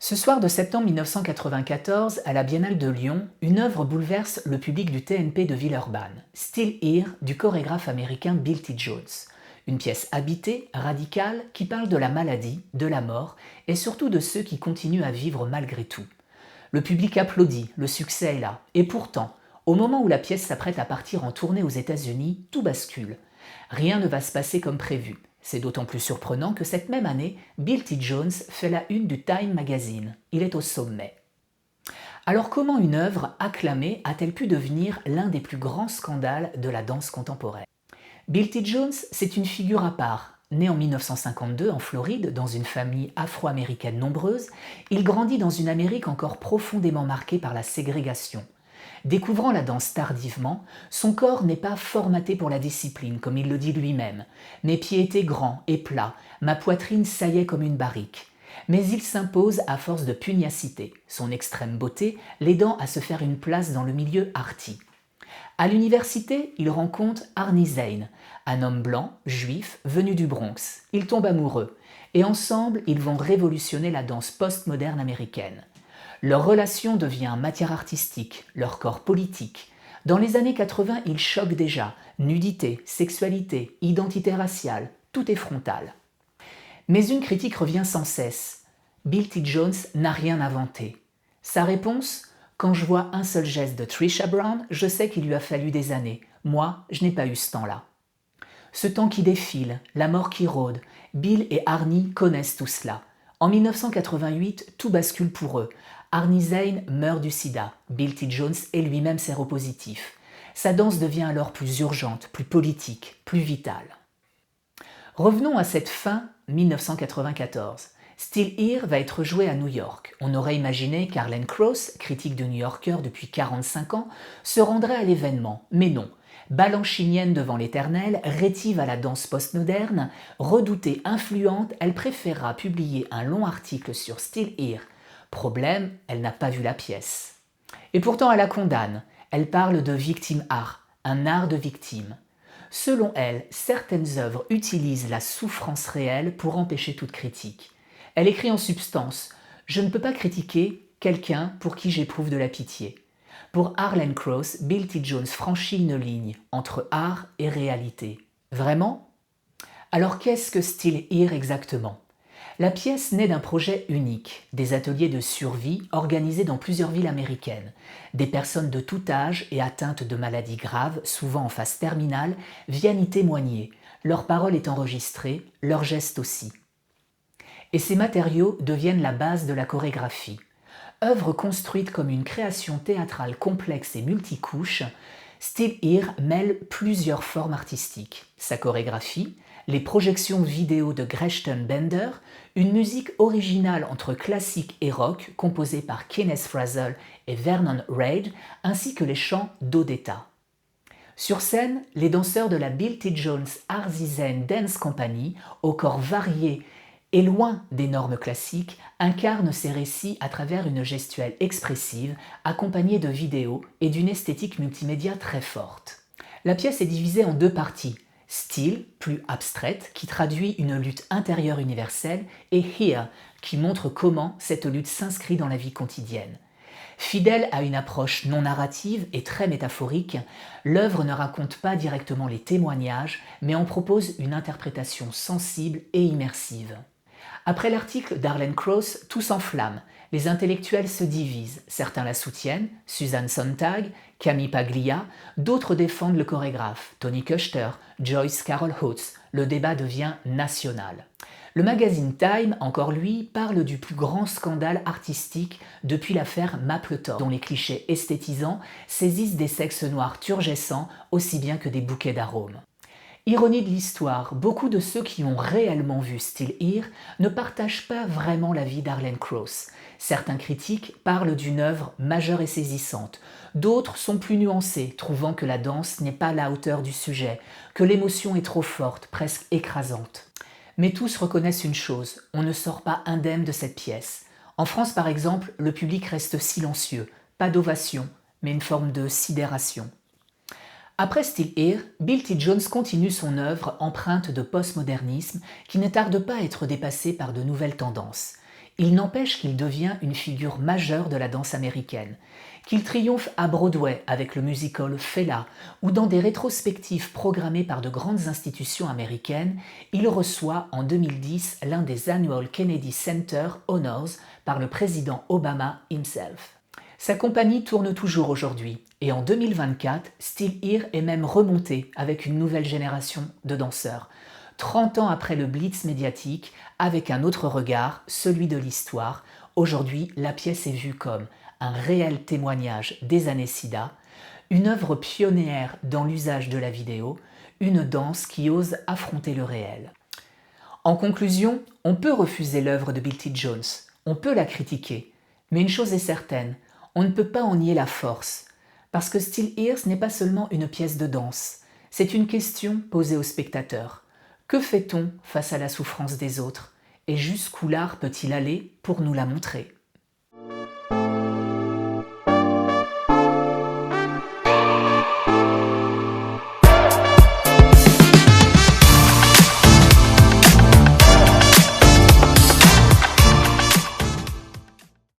Ce soir de septembre 1994, à la Biennale de Lyon, une œuvre bouleverse le public du TNP de Villeurbanne, Still Here du chorégraphe américain Bill T. Jones. Une pièce habitée, radicale, qui parle de la maladie, de la mort et surtout de ceux qui continuent à vivre malgré tout. Le public applaudit, le succès est là. Et pourtant, au moment où la pièce s'apprête à partir en tournée aux États-Unis, tout bascule. Rien ne va se passer comme prévu. C'est d'autant plus surprenant que cette même année, Bill T. Jones fait la une du Time Magazine. Il est au sommet. Alors comment une œuvre acclamée a-t-elle pu devenir l'un des plus grands scandales de la danse contemporaine? Bill T. Jones, c'est une figure à part. Né en 1952 en Floride, dans une famille afro-américaine nombreuse, il grandit dans une Amérique encore profondément marquée par la ségrégation. Découvrant la danse tardivement, son corps n'est pas formaté pour la discipline, comme il le dit lui-même. Mes pieds étaient grands et plats, ma poitrine saillait comme une barrique. Mais il s'impose à force de pugnacité, son extrême beauté l'aidant à se faire une place dans le milieu arty. À l'université, il rencontre Arnie Zane, un homme blanc, juif, venu du Bronx. Ils tombent amoureux, et ensemble, ils vont révolutionner la danse postmoderne américaine. Leur relation devient matière artistique, leur corps politique. Dans les années 80, ils choquent déjà. Nudité, sexualité, identité raciale, tout est frontal. Mais une critique revient sans cesse. Bill T. Jones n'a rien inventé. Sa réponse: quand je vois un seul geste de Trisha Brown, je sais qu'il lui a fallu des années. Moi, je n'ai pas eu ce temps-là. Ce temps qui défile, la mort qui rôde, Bill et Arnie connaissent tout cela. En 1988, tout bascule pour eux. Arnie Zane meurt du sida. Bill T. Jones est lui-même séropositif. Sa danse devient alors plus urgente, plus politique, plus vitale. Revenons à cette fin 1994. Still Here va être joué à New York. On aurait imaginé qu'Arlen Cross, critique de New Yorker depuis 45 ans, se rendrait à l'événement, mais non. Balanchinienne devant l'éternel, rétive à la danse postmoderne, redoutée influente, elle préférera publier un long article sur Still Here. Problème, elle n'a pas vu la pièce. Et pourtant elle la condamne. Elle parle de victim art, un art de victime. Selon elle, certaines œuvres utilisent la souffrance réelle pour empêcher toute critique. Elle écrit en substance: « Je ne peux pas critiquer quelqu'un pour qui j'éprouve de la pitié ». Pour Arlen Cross, Bill T. Jones franchit une ligne entre art et réalité. Vraiment? Alors qu'est-ce que Still Here exactement? La pièce naît d'un projet unique, des ateliers de survie organisés dans plusieurs villes américaines. Des personnes de tout âge et atteintes de maladies graves, souvent en phase terminale, viennent y témoigner. Leur parole est enregistrée, leurs gestes aussi. Et ces matériaux deviennent la base de la chorégraphie. Œuvre construite comme une création théâtrale complexe et multicouche, Still Here mêle plusieurs formes artistiques. Sa chorégraphie, les projections vidéo de Gretchen Bender, une musique originale entre classique et rock composée par Kenneth Frazell et Vernon Reid, ainsi que les chants d'Odetta. Sur scène, les danseurs de la Bill T. Jones Artisan Dance Company, au corps varié et loin des normes classiques, incarnent ces récits à travers une gestuelle expressive, accompagnée de vidéos et d'une esthétique multimédia très forte. La pièce est divisée en deux parties. Still, plus abstraite, qui traduit une lutte intérieure universelle, et Here, qui montre comment cette lutte s'inscrit dans la vie quotidienne. Fidèle à une approche non narrative et très métaphorique, l'œuvre ne raconte pas directement les témoignages, mais en propose une interprétation sensible et immersive. Après l'article d'Arlen Cross, tout s'enflamme. Les intellectuels se divisent. Certains la soutiennent, Susan Sontag, Camille Paglia, d'autres défendent le chorégraphe, Tony Kushner, Joyce Carol Oates. Le débat devient national. Le magazine Time, encore lui, parle du plus grand scandale artistique depuis l'affaire Mapplethorpe, dont les clichés esthétisants saisissent des sexes noirs turgescents aussi bien que des bouquets d'arômes. Ironie de l'histoire, beaucoup de ceux qui ont réellement vu Still Here ne partagent pas vraiment l'avis d'Arlen Cross. Certains critiques parlent d'une œuvre majeure et saisissante. D'autres sont plus nuancés, trouvant que la danse n'est pas à la hauteur du sujet, que l'émotion est trop forte, presque écrasante. Mais tous reconnaissent une chose, on ne sort pas indemne de cette pièce. En France par exemple, le public reste silencieux, pas d'ovation, mais une forme de sidération. Après Still Here, Bill T. Jones continue son œuvre empreinte de postmodernisme qui ne tarde pas à être dépassée par de nouvelles tendances. Il n'empêche qu'il devient une figure majeure de la danse américaine, qu'il triomphe à Broadway avec le musical Fela ou dans des rétrospectives programmées par de grandes institutions américaines, il reçoit en 2010 l'un des Annual Kennedy Center Honors par le président Obama himself. Sa compagnie tourne toujours aujourd'hui et en 2024, Still Here est même remonté avec une nouvelle génération de danseurs. 30 ans après le blitz médiatique, avec un autre regard, celui de l'histoire, aujourd'hui la pièce est vue comme un réel témoignage des années SIDA, une œuvre pionnière dans l'usage de la vidéo, une danse qui ose affronter le réel. En conclusion, on peut refuser l'œuvre de Bill T. Jones, on peut la critiquer, mais une chose est certaine, on ne peut pas en nier la force, parce que Still Here n'est pas seulement une pièce de danse, c'est une question posée au spectateur. Que fait-on face à la souffrance des autres? Et jusqu'où l'art peut-il aller pour nous la montrer?